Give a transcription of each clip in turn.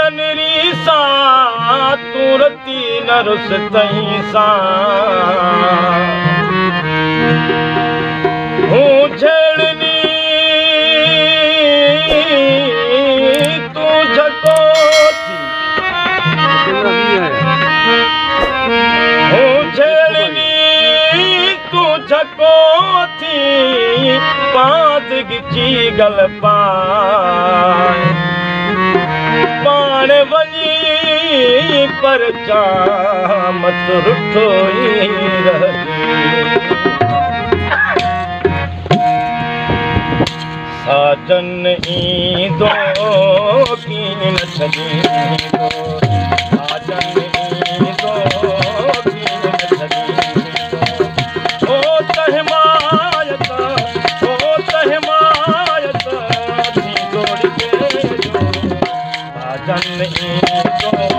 तनि रीसा तुरती न रुस तई सां हूं छेड़नी तू झको थी हूं छेड़नी तू झको थी पादगी की गल पाए पाण वञी पर जामत रुठो ई रही साजन ईंदो कीन न छॾींदो साजन ईंदो कीन न छॾींदो ओ त हिमायत थी दौड़ी के साजन ईंदो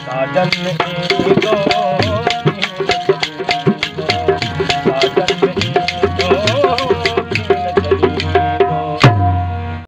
साजन ईंदो